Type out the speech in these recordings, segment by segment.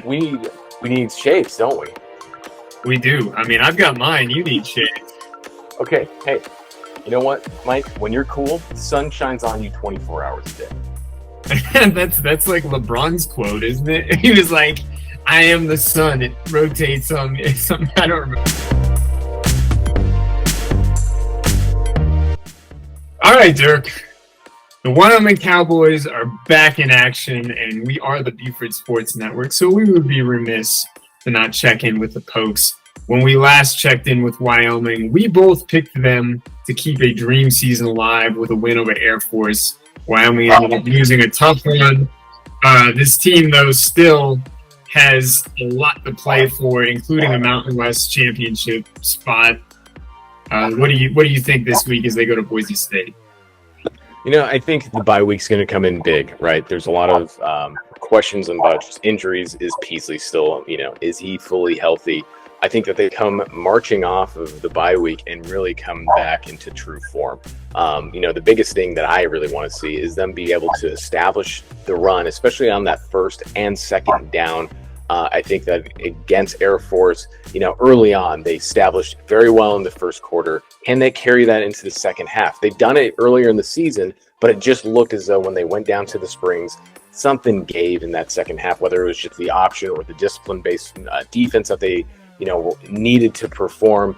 we need shades, don't we? We do. I mean, I've got mine. You need shades. Okay. Hey, you know what, Mike? When you're cool, the sun shines on you 24 hours a day. That's like LeBron's quote, isn't it? He was like, "I am the sun. It rotates on me." Something I don't remember. All right, Dirk. The Wyoming Cowboys are back in action, and we are the Buford Sports Network, so we would be remiss to not check in with the Pokes. When we last checked in with Wyoming, we both picked them to keep a dream season alive with a win over Air Force. Wyoming ended up losing a tough one. This team, though, still has a lot to play for, including a Mountain West championship spot. What do you think this week as they go to Boise State? You know, I think the bye week's going to come in big, right? There's a lot of questions about just injuries. Is Peasley still, is he fully healthy? I think that they come marching off of the bye week and really come back into true form. The biggest thing that I really want to see is them be able to establish the run, especially on that first and second down. I think that against Air Force, early on, they established very well in the first quarter. Can they carry that into the second half? They've done it earlier in the season, but it just looked as though when they went down to the Springs, something gave in that second half, whether it was just the option or the discipline-based defense that they needed to perform.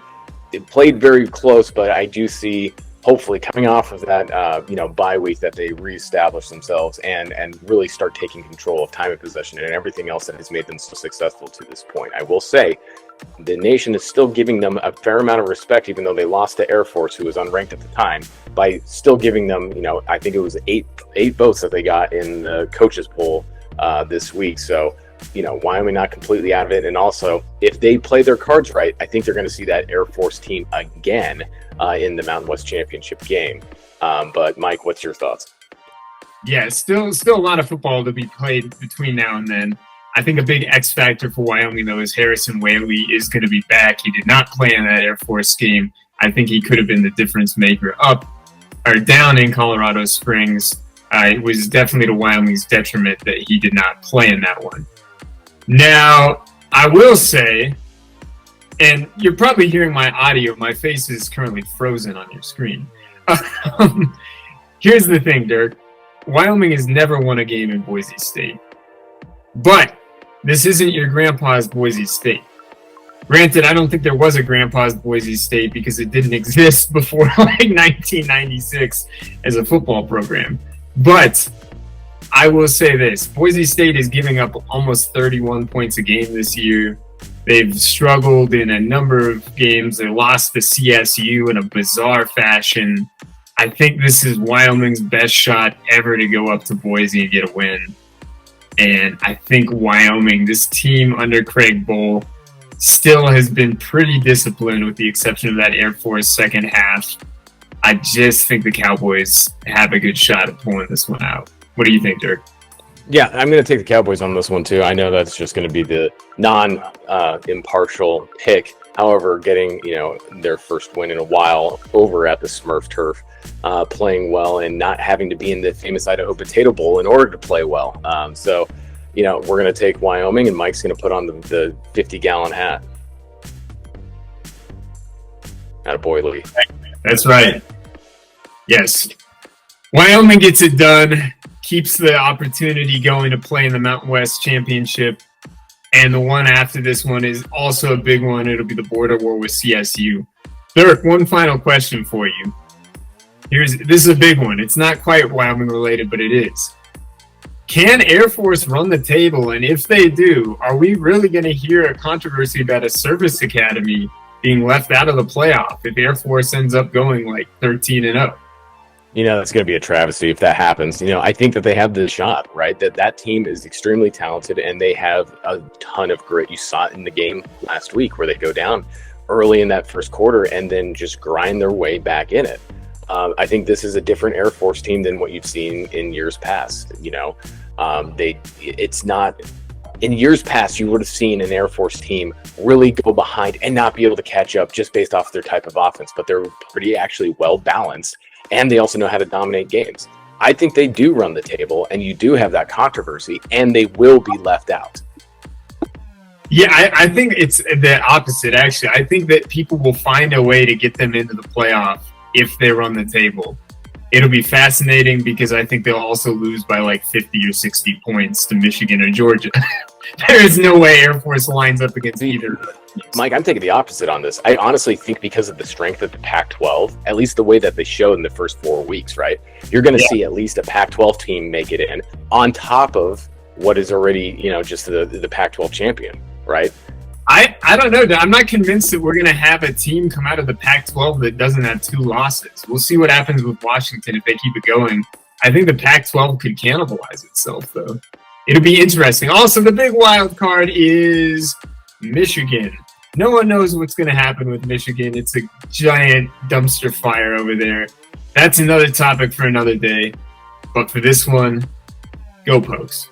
It played very close, but I do see, hopefully, coming off of that, bye week, that they reestablish themselves and really start taking control of time of possession and everything else that has made them so successful to this point. I will say, the nation is still giving them a fair amount of respect, even though they lost to Air Force, who was unranked at the time, by still giving them, I think it was eight votes that they got in the coaches poll this week. So, Wyoming not completely out of it. And also, if they play their cards right, I think they're going to see that Air Force team again in the Mountain West Championship game. But Mike, what's your thoughts? Yeah, still a lot of football to be played between now and then. I think a big X factor for Wyoming, though, is Harrison Whaley is going to be back. He did not play in that Air Force game. I think he could have been the difference maker down in Colorado Springs. It was definitely to Wyoming's detriment that he did not play in that one. Now, I will say, and you're probably hearing my audio, my face is currently frozen on your screen. Here's the thing, Dirk. Wyoming has never won a game in Boise State. But this isn't your grandpa's Boise State. Granted, I don't think there was a grandpa's Boise State because it didn't exist before 1996 as a football program. But I will say this, Boise State is giving up almost 31 points a game this year. They've struggled in a number of games. They lost to CSU in a bizarre fashion. I think this is Wyoming's best shot ever to go up to Boise and get a win. And I think Wyoming, this team under Craig Bohl, still has been pretty disciplined with the exception of that Air Force second half. I just think the Cowboys have a good shot at pulling this one out. What do you think, Dirk? Yeah, I'm going to take the Cowboys on this one, too. I know that's just going to be the non-impartial pick. However, getting, their first win in a while over at the Smurf turf, playing well and not having to be in the famous Idaho Potato Bowl in order to play well. So, we're going to take Wyoming, and Mike's going to put on the 50-gallon hat. Attaboy, Lee. That's right. Yes. Wyoming gets it done, keeps the opportunity going to play in the Mountain West Championship. And the one after this one is also a big one. It'll be the border war with CSU. Dirk, one final question for you. This is a big one. It's not quite Wyoming related, but it is. Can Air Force run the table? And if they do, are we really going to hear a controversy about a service academy being left out of the playoff if Air Force ends up going like 13-0? That's going to be a travesty if that happens. I think that they have the shot, right? That team is extremely talented and they have a ton of grit. You saw it in the game last week where they go down early in that first quarter and then just grind their way back in it. I think this is a different Air Force team than what you've seen in years past. It's not. In years past, you would have seen an Air Force team really go behind and not be able to catch up just based off their type of offense, but they're pretty actually well balanced. And they also know how to dominate games. I think they do run the table, and you do have that controversy, and they will be left out. Yeah, I think it's the opposite, actually. I think that people will find a way to get them into the playoff if they run the table. It'll be fascinating because I think they'll also lose by like 50 or 60 points to Michigan or Georgia. There is no way Air Force lines up against either of them. Mike, I'm taking the opposite on this. I honestly think because of the strength of the Pac-12, at least the way that they showed in the first 4 weeks, right? You're going to see at least a Pac-12 team make it in on top of what is already, just the Pac-12 champion, right? I don't know. I'm not convinced that we're going to have a team come out of the Pac-12 that doesn't have 2 losses. We'll see what happens with Washington if they keep it going. I think the Pac-12 could cannibalize itself, though. It'll be interesting. Also, the big wild card is Michigan. No one knows what's going to happen with Michigan. It's a giant dumpster fire over there. That's another topic for another day. But for this one, go Pokes.